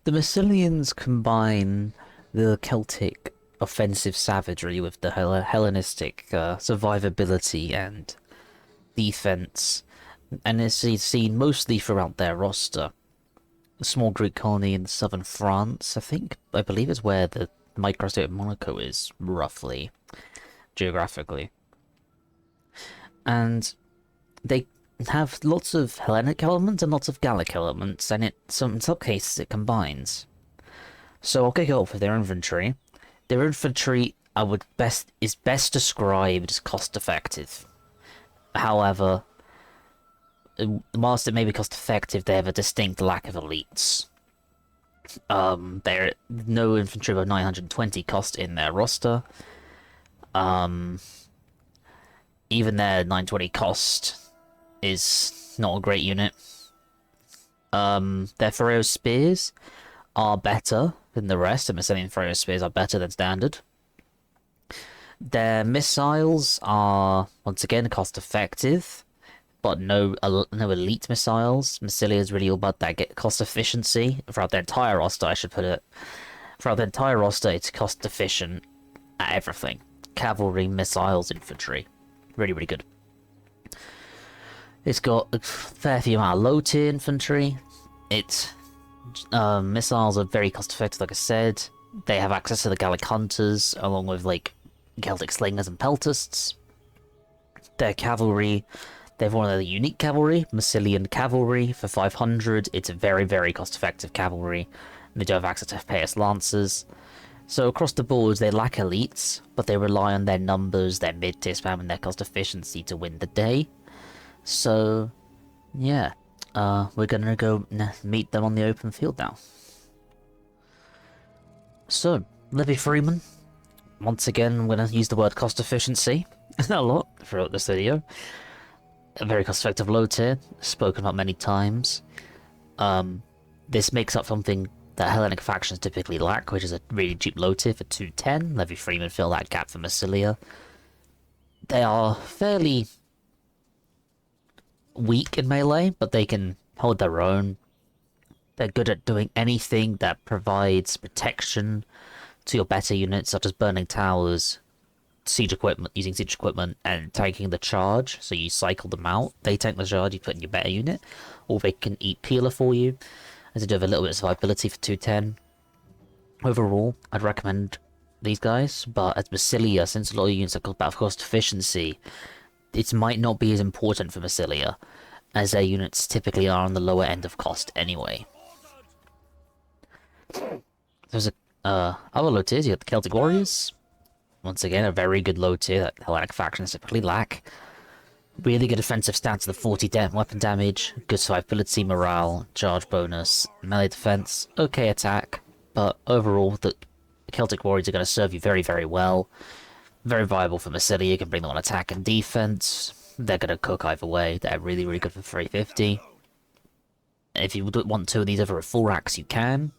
The Massilians combine the Celtic offensive savagery with the Hellenistic survivability and defense, and it's seen mostly throughout their roster. A small Greek colony in southern France, I believe is where the microstate of Monaco is, roughly, geographically. And they have lots of Hellenic elements and lots of Gallic elements, and in some cases it combines. So I'll kick it off with their infantry. Their infantry is best described as cost effective. However, whilst it may be cost effective, they have a distinct lack of elites. There are no infantry of 920 cost in their roster. Even their 920 cost is not a great unit. Their theuros spears are better than the rest. The Massilian theuros spears are better than standard. Their missiles are once again cost effective, but no elite missiles. Massilia is really all about that cost efficiency throughout their entire roster. I should put it throughout their entire roster. It's cost efficient at everything: cavalry, missiles, infantry. Really, really good. It's got a fair few amount of low tier infantry. Missiles are very cost effective, like I said. They have access to the Gallic hunters, along with like Celtic slingers and peltasts. Their cavalry, they have one of the unique cavalry, Massilian cavalry for 500. It's a very, very cost effective cavalry. They do have access to FPS lancers. So across the board, they lack elites, but they rely on their numbers, their mid-tier spam, and their cost efficiency to win the day. So, yeah, we're gonna go meet them on the open field now. So, Livy Freeman. Once again, I'm gonna use the word cost efficiency a lot throughout this video. A very cost-effective low tier, spoken about many times. This makes up something that Hellenic factions typically lack, which is a really cheap low tier for 210. Livy Freeman fill that gap for Massilia. They are fairly weak in melee, but they can hold their own. They're good at doing anything that provides protection to your better units, such as burning towers, using siege equipment, and tanking the charge. So you cycle them out. They tank the charge, you put in your better unit, or they can eat peeler for you, as they do have a little bit of survivability for 210. Overall, I'd recommend these guys, but as Massilia, since a lot of units are about cost efficiency, it might not be as important for Massilia, as their units typically are on the lower end of cost anyway. There's other low tiers. You got the Celtic Warriors. Once again, a very good low tier that Hellenic factions typically lack. Really good offensive stats of the 40 weapon damage, good survivability, morale, charge bonus, melee defense, okay attack, but overall the Celtic Warriors are going to serve you very, very well. Very viable for Massilia. You can bring them on attack and defense. They're going to cook either way. They're really, really good for 350. If you want two of these over a full axe, you can.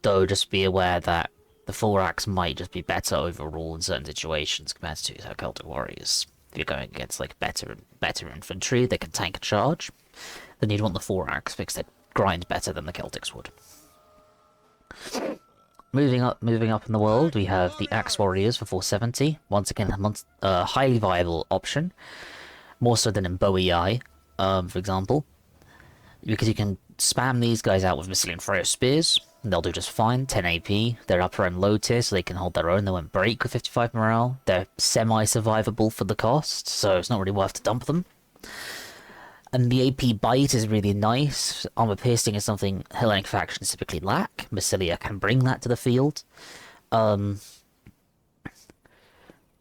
Though, just be aware that the full axe might just be better overall in certain situations compared to Celtic Warriors. If you're going against like better infantry, they can tank a charge. Then you'd want the 4-axe because they grind better than the Celtics would. Moving up in the world, we have the Axe Warriors for 470. Once again, a highly viable option, more so than in Boei, for example, because you can spam these guys out with Massilian Theuros spears. They'll do just fine. 10 AP. They're upper and low tier, so they can hold their own. They won't break with 55 morale. They're semi-survivable for the cost, so it's not really worth to dump them. And the AP bite is really nice. Armor piercing is something Hellenic factions typically lack. Massilia can bring that to the field. I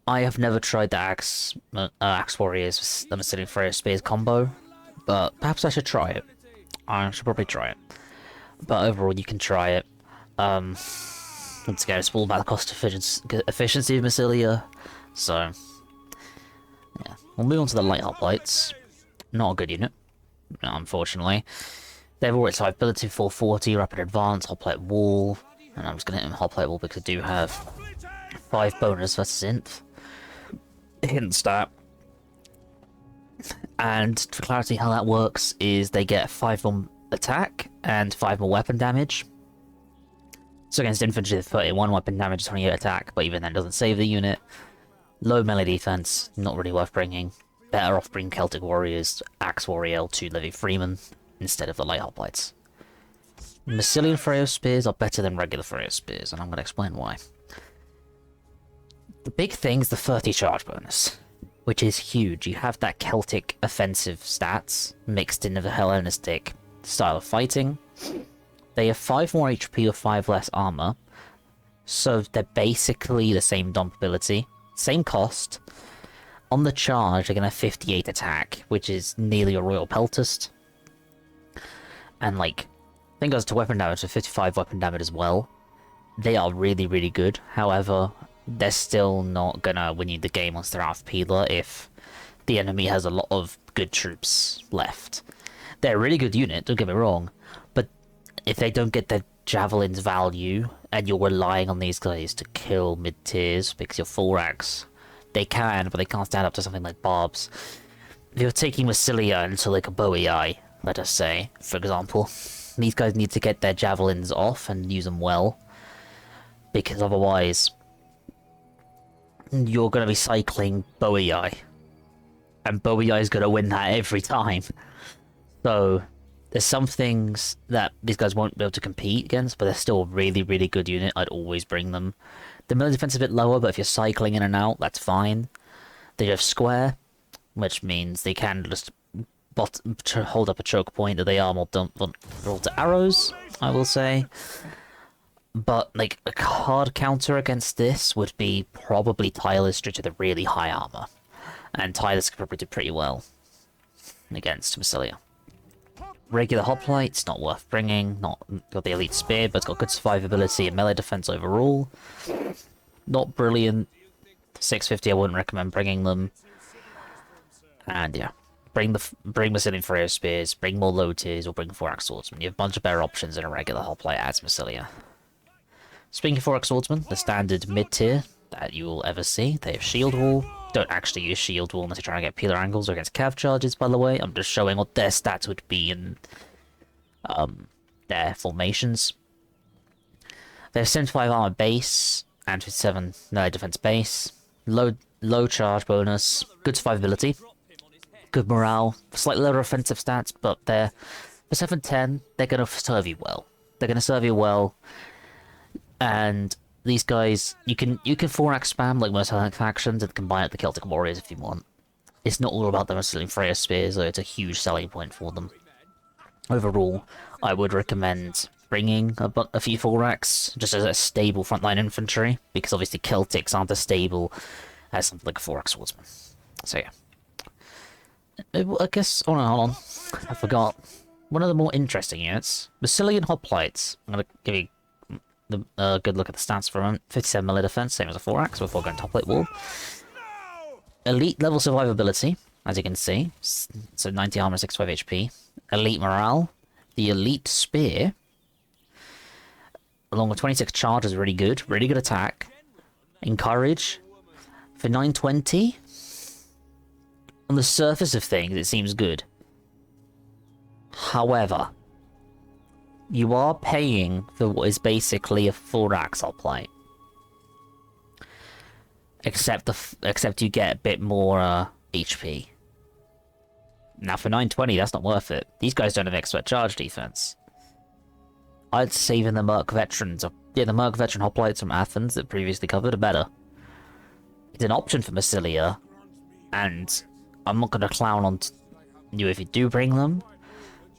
have never tried the Axe Warriors with the Massilian Theuros spears combo, but perhaps I should try it. I should probably try it. But overall, you can try it. Once again, it's all about the cost efficiency of Massilia. So, yeah. We'll move on to the light hoplites. Not a good unit, unfortunately. They have all its survivability 440, rapid advance, hoplite wall. And I'm just going to hit them hoplite wall because I do have 5 bonus versus inf. Hidden stat. And for clarity, how that works is they get 5 more attack and 5 more weapon damage So against infantry, the 31 weapon damage, 28 attack, but even then doesn't save the unit. Low melee defense, not really worth bringing. Better off bringing Celtic Warriors, Axe Warrior L2 Levy Freeman, instead of the Light Hoplites. Massilian Freyo Spears are better than regular Freyo Spears, and I'm going to explain why. The big thing is the 30 charge bonus, which is huge. You have that Celtic offensive stats mixed in with the Hellenistic style of fighting. They have 5 more HP or 5 less armor, so they're basically the same dump ability, same cost. On the charge, they're going to have 58 attack, which is nearly a Royal Peltist. And like, I think goes to weapon damage, so 55 weapon damage as well. They are really, really good. However, they're still not gonna win you the game once they're out of Peeler if the enemy has a lot of good troops left. They're a really good unit, don't get me wrong, but if they don't get their javelins value, and you're relying on these guys to kill mid-tiers because you're full racks, they can, but they can't stand up to something like Barbs. If you're taking Massilia into like a Bowie Eye, let us say, for example, these guys need to get their javelins off and use them well, because otherwise you're going to be cycling Bowie Eye, and Bowie Eye is going to win that every time. So there's some things that these guys won't be able to compete against, but they're still a really, really good unit. I'd always bring them. The melee defense is a bit lower, but if you're cycling in and out, that's fine. They have square, which means they can just hold up a choke point, that they are more vulnerable to arrows, I will say. But like a hard counter against this would be probably Tylus due to the really high armor, and Tylus could probably do pretty well against Massilia. Regular hoplites, not worth bringing. Not got the elite spear, but it's got good survivability and melee defense overall. Not brilliant. 650, I wouldn't recommend bringing them. And yeah, bring Massilian Freyo spears, bring more low tiers, or bring 4-axe swordsman. You have a bunch of better options than a regular hoplite as Massilia. Speaking of 4-axe swordsman, the standard mid tier that you will ever see, they have shield wall. Don't actually use shield wall unless you're trying to get peeler angles or against cav charges, by the way. I'm just showing what their stats would be in their formations. They have 75 armor base and 57 melee defense base. Low charge bonus, good survivability, good morale, slightly lower offensive stats, but they're for 710, they're gonna serve you well. They're gonna serve you well, and these guys, you can 4-axe spam like most Hellenic factions and combine it with the Celtic Warriors if you want. It's not all about the Massilian Freya Spears, though it's a huge selling point for them. Overall, I would recommend bringing a few 4-axe just as a stable frontline infantry, because obviously Celtics aren't as stable as something like a 4-axe swordsman. So yeah. I guess, hold on. I forgot. One of the more interesting units, Massilian Hoplites. I'm going to give you a good look at the stats for a moment. 57 melee defense, same as a 4-axe before going to hoplite wall. Elite level survivability, as you can see. So 90 armor, 65 HP. Elite morale. The elite spear, along with 26 charge, is really good. Really good attack. Encourage. For 920, on the surface of things, it seems good. However, you are paying for what is basically a 4-axe hoplite. Except you get a bit more HP. Now for 920, that's not worth it. These guys don't have expert charge defense. I'd say even the Merc Veterans, the Merc Veteran hoplites from Athens that previously covered are better. It's an option for Massilia, and I'm not going to clown on you if you do bring them,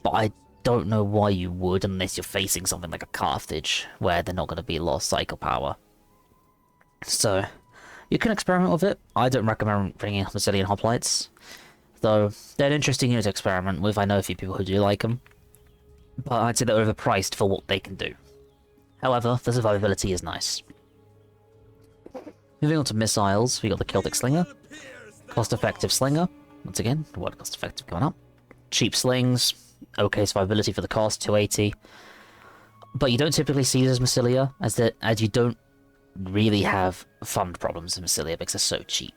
but I don't know why you would unless you're facing something like a Carthage, where they're not going to be a lot of cycle power. So, you can experiment with it. I don't recommend bringing Massilian hoplites, though they're an interesting unit to experiment with. I know a few people who do like them, but I'd say they're overpriced for what they can do. However, the survivability is nice. Moving on to missiles, we got the Celtic Slinger. Cost-effective Slinger. Once again, the word cost-effective going up. Cheap slings. Okay survivability for the cost, 280. But you don't typically see this as Massilia, as you don't really have fund problems in Massilia because they're so cheap.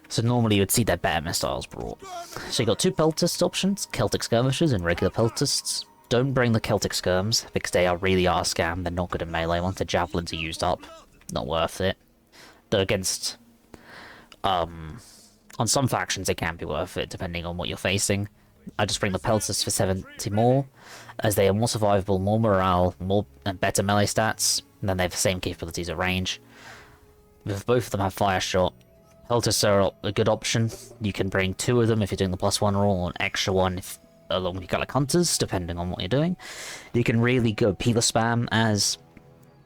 So normally you would see their better missiles brought. So you got two Peltist options, Celtic Skirmishers and regular Peltists. Don't bring the Celtic skirms, because they are really are a scam. They're not good at melee. Once the javelins are used up, not worth it. Though against, on some factions it can be worth it, depending on what you're facing. I just bring the pelters for 70 more, as they are more survivable, more morale, more and better melee stats, and then they have the same capabilities at range. With both of them have fire shot. Pelters are a good option. You can bring 2 of them if you're doing the +1 roll, or an extra one if along with Gallic Hunters, depending on what you're doing. You can really go peeler spam as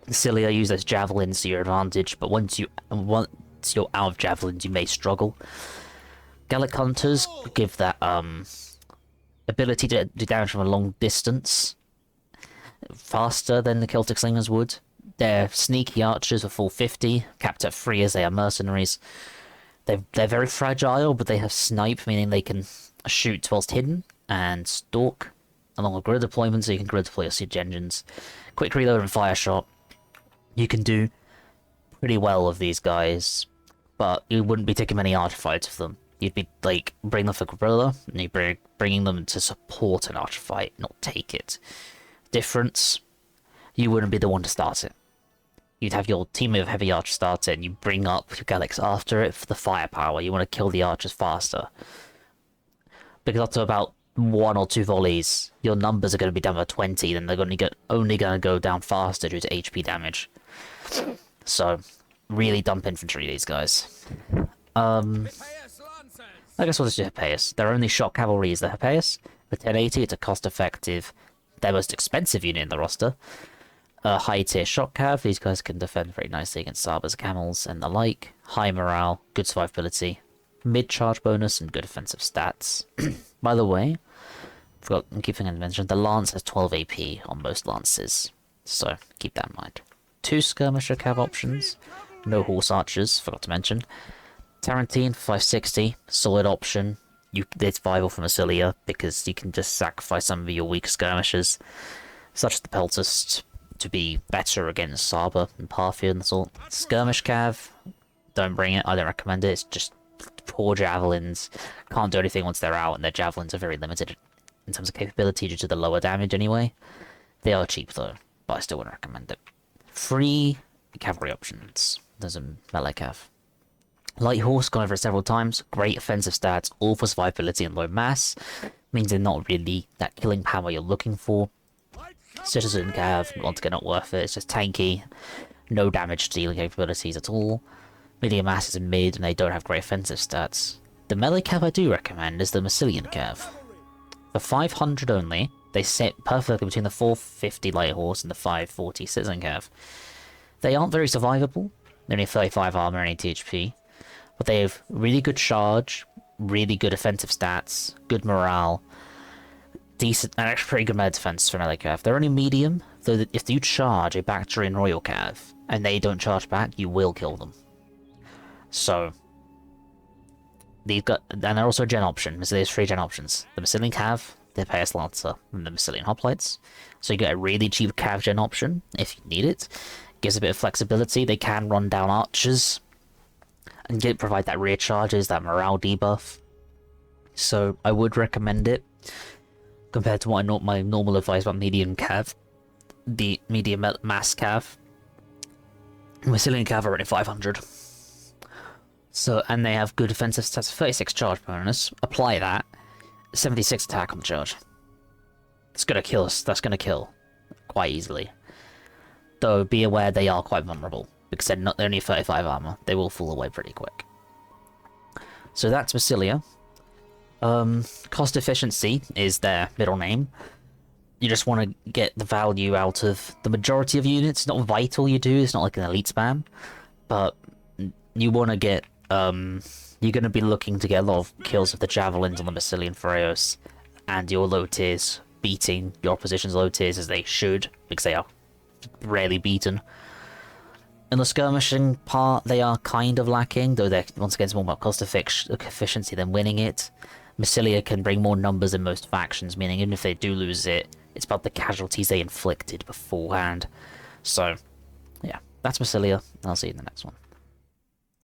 Massilia, use those javelins to your advantage, but once you're out of javelins, you may struggle. Gallic Hunters give that ability to do damage from a long distance faster than the Celtic Slingers would. They're sneaky archers with full 50, capped at 3 as they are mercenaries. They're very fragile, but they have snipe, meaning they can shoot whilst hidden, and stalk, along with grid deployment, so you can grid deploy your siege engines. Quick reload and fire shot. You can do pretty well with these guys, but you wouldn't be taking many archer fights with them. You'd be, like, bring them for guerrilla, and you'd bringing them to support an archer fight, not take it. Difference, you wouldn't be the one to start it. You'd have your team of heavy archers start it, and you bring up your Gallics after it for the firepower. You want to kill the archers faster. Because up to about 1 or 2 volleys, your numbers are going to be down by 20, then they're only going to go down faster due to HP damage. So, really dump infantry, these guys. I guess we'll just do Hippeus. Their only shock cavalry is the Hippeus. For 1080, it's a cost-effective, their most expensive unit in the roster. High-tier shock cav, these guys can defend very nicely against sabers, camels, and the like. High morale, good survivability, mid-charge bonus, and good offensive stats. By the way, forgot to keep thinking to mention, the lance has 12 AP on most lances, so keep that in mind. 2 skirmisher cav options, no horse archers, forgot to mention. Tarantine for 560, solid option. It's viable for Massilia because you can just sacrifice some of your weak skirmishers, such as the Peltist, to be better against Saber and Parthia and the sort. Skirmish cav, don't bring it, I don't recommend it, it's just poor javelins, can't do anything once they're out, and their javelins are very limited in terms of capability due to the lower damage anyway. They are cheap though, but I still wouldn't recommend it. 3 cavalry options, there's a melee cav. Light horse, gone over it several times, great offensive stats, all for survivability and low mass, means they're not really that killing power you're looking for. Citizen cav, once again not worth it, it's just tanky, no damage dealing capabilities at all. Medium mass is in mid and they don't have great offensive stats. The melee cav I do recommend is the Massilian cav. For 500 only, they sit perfectly between the 450 light horse and the 540 citizen cav. They aren't very survivable, they only have 35 armor and 80 HP, but they have really good charge, really good offensive stats, good morale, decent, and actually pretty good melee defense for melee cav. They're only medium, though if you charge a Bactrian Royal cav and they don't charge back, you will kill them. So, and they're also a gen option, so there's 3 gen options. The Massilian cav, the Hippeus Lancer, and the Massilian Hoplites. So you get a really cheap cav gen option, if you need it. Gives a bit of flexibility, they can run down archers, and provide that rear charges, that morale debuff. So I would recommend it, compared to what my normal advice about medium cav. The medium mass cav. Massilian cav are already 500. So, and they have good offensive stats, 36 charge bonus. Apply that. 76 attack on the charge. It's gonna kill us. That's gonna kill quite easily. Though, be aware they are quite vulnerable, because they're only 35 armor. They will fall away pretty quick. So that's Massilia. Cost efficiency is their middle name. You just want to get the value out of the majority of units. It's not vital you do, it's not like an elite spam. But you want to get, you're going to be looking to get a lot of kills with the javelins on the Massilian theuros, and your low tiers beating your opposition's low tiers as they should, because they are rarely beaten. In the skirmishing part, they are kind of lacking, though they're once again more about cost efficiency than winning it. Massilia can bring more numbers in most factions, meaning even if they do lose it, it's about the casualties they inflicted beforehand. So, yeah, that's Massilia, and I'll see you in the next one.